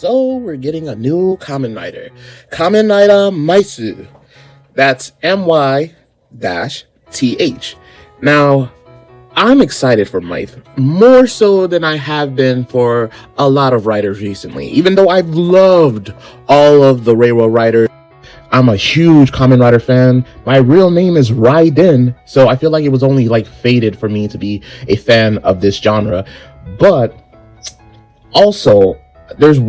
So we're getting a new Kamen Rider. Kamen Rider Maisu. That's MY-TH. Now, I'm excited for Myth, more so than I have been for a lot of writers recently. Even though I've loved all of the Railroad Riders, I'm a huge Kamen Rider fan. My real name is Raiden, so I feel like it was only fated for me to be a fan of this genre. But also, there's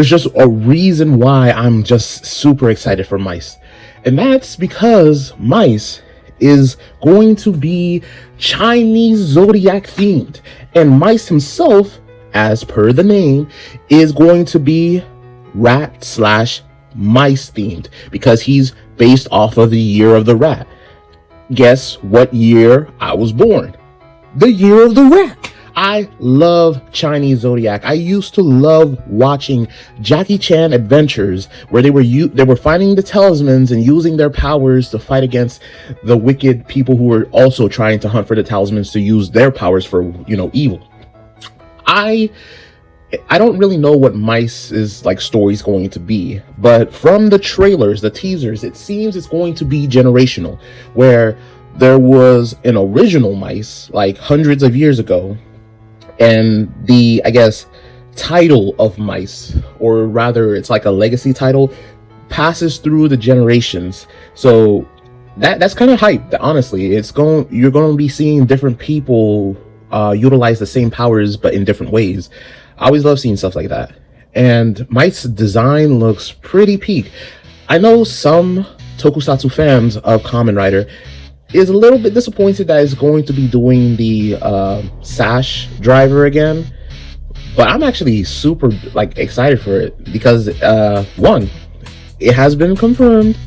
just a reason why I'm just super excited for Mice, and that's because Mice is going to be Chinese zodiac themed, and Mice himself, as per the name, is going to be rat slash mice themed because he's based off of the year of the rat. Guess what year I was born? The year of the rat. I love Chinese zodiac. I used to love watching Jackie Chan adventures where they were finding the talismans and using their powers to fight against the wicked people who were also trying to hunt for the talismans to use their powers for, evil. I don't really know what Mice's story's going to be, but from the trailers, the teasers, it seems it's going to be generational, where there was an original Mice hundreds of years ago, and the, I guess, title of Mice, or rather it's like a legacy title, passes through the generations. So that's kind of hype, honestly. You're going to be seeing different people utilize the same powers but in different ways. I always love seeing stuff like that. And Mice's design looks pretty peak. I know some tokusatsu fans of Kamen Rider is a little bit disappointed that it's going to be doing the sash driver again, but I'm actually super excited for it because one, it has been confirmed.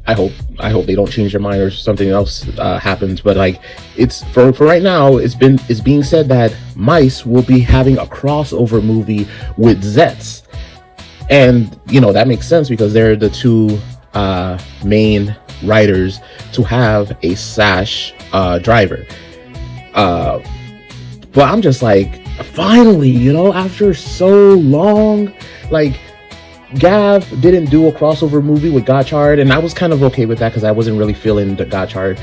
I hope they don't change their mind or something else happens, but it's for right now, it's being said that Mice will be having a crossover movie with Zeztz, and that makes sense because they're the two main writers to have a sash driver. But I'm just finally, after so long, Gav didn't do a crossover movie with Gotchard, and I was kind of okay with that because I wasn't really feeling the Gotchard.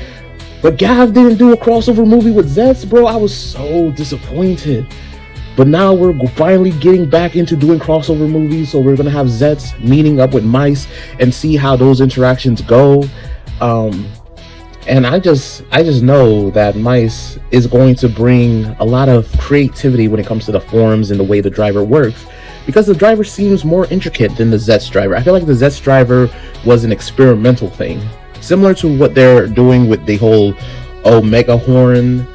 But Gav didn't do a crossover movie with Zeztz, bro. I was so disappointed. But now we're finally getting back into doing crossover movies, so we're gonna have Zeztz meeting up with Mice and see how those interactions go. And I just know that Mice is going to bring a lot of creativity when it comes to the forms and the way the driver works, because the driver seems more intricate than the Zeztz driver. I feel like the Zeztz driver was an experimental thing, similar to what they're doing with the whole Omega Horn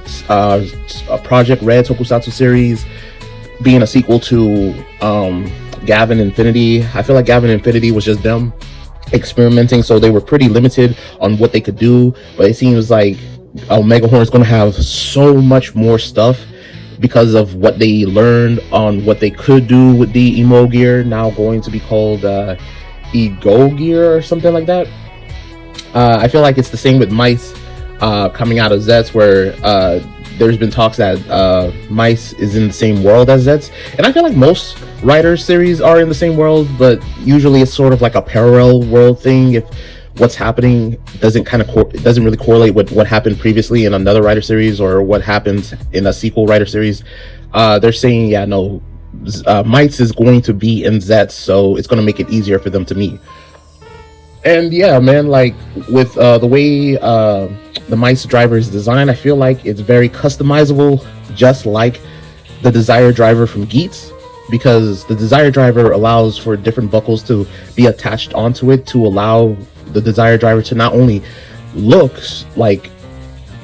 Project Red Tokusatsu series, being a sequel to Gavin Infinity. I feel like Gavin Infinity was just them experimenting, so they were pretty limited on what they could do, but it seems like Omega Horn is going to have so much more stuff because of what they learned on what they could do with the Emo gear, now going to be called Ego gear or something like that. I feel like it's the same with Mice coming out of Zeztz, where there's been talks that Mice is in the same world as Zeztz, and I feel like most Rider series are in the same world, but usually it's sort of like a parallel world thing. If what's happening doesn't really correlate with what happened previously in another Rider series or what happens in a sequel Rider series, they're saying, yeah, no, Mice is going to be in Zeztz, so it's going to make it easier for them to meet. And yeah, man, with the way the Mice driver is designed, I feel like it's very customizable, just like the Desire driver from Zeztz, because the Desire driver allows for different buckles to be attached onto it to allow the Desire driver to not only look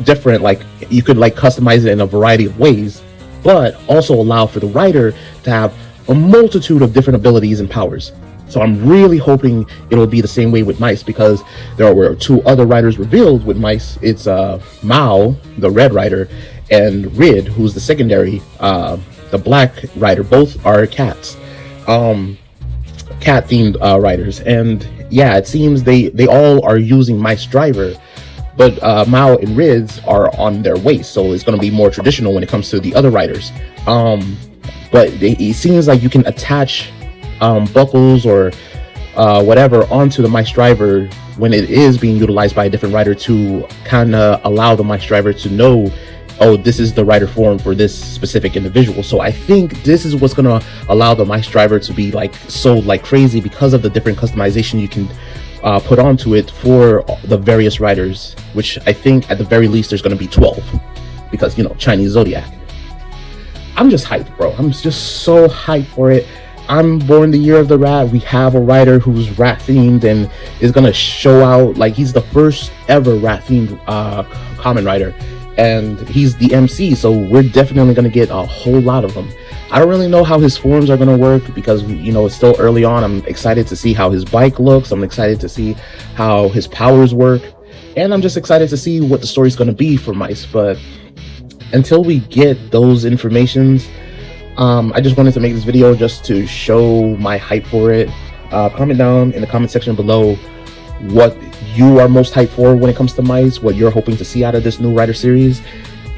different, you could customize it in a variety of ways, but also allow for the rider to have a multitude of different abilities and powers. So I'm really hoping it'll be the same way with Mice, because there were two other riders revealed with Mice. It's Mao, the Red Rider, and Rid, who's the secondary, the Black Rider. Both are cats, cat-themed riders. And yeah, it seems they all are using Mice driver, but Mao and Rids are on their waist, so it's going to be more traditional when it comes to the other riders. but it seems like you can attach buckles or whatever onto the mice driver when it is being utilized by a different rider to kind of allow the mice driver to know, oh, this is the rider form for this specific individual. So I think this is what's gonna allow the mice driver to be like sold like crazy, because of the different customization you can put onto it for the various riders, which I think at the very least there's gonna be 12, because, you know, Chinese Zodiac. I'm just hyped, bro. I'm just so hyped for it. I'm born the year of the rat. We have a rider who's rat themed and is gonna show out. Like, he's the first ever rat themed Kamen rider, and he's the MC, so we're definitely gonna get a whole lot of them. I don't really know how his forms are gonna work, because, you know, it's still early on. I'm excited to see how his bike looks. I'm excited to see how his powers work, and I'm just excited to see what the story's gonna be for mice. But until we get those informations, I just wanted to make this video just to show my hype for it. Comment down in the comment section below what you are most hyped for when it comes to mice, what you're hoping to see out of this new rider series,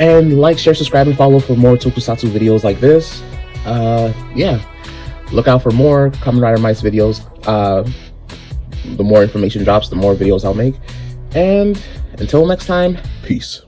and like, share, subscribe, and follow for more tokusatsu videos like this. Yeah, look out for more Kamen Rider Mice videos. The more information drops, the more videos I'll make. And until next time, peace.